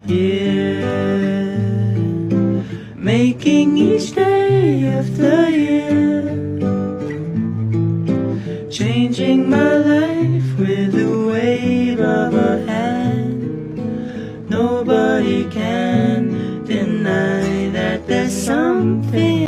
here, making each day of the year, changing my life with the wave of a hand. Nobody can deny that there's something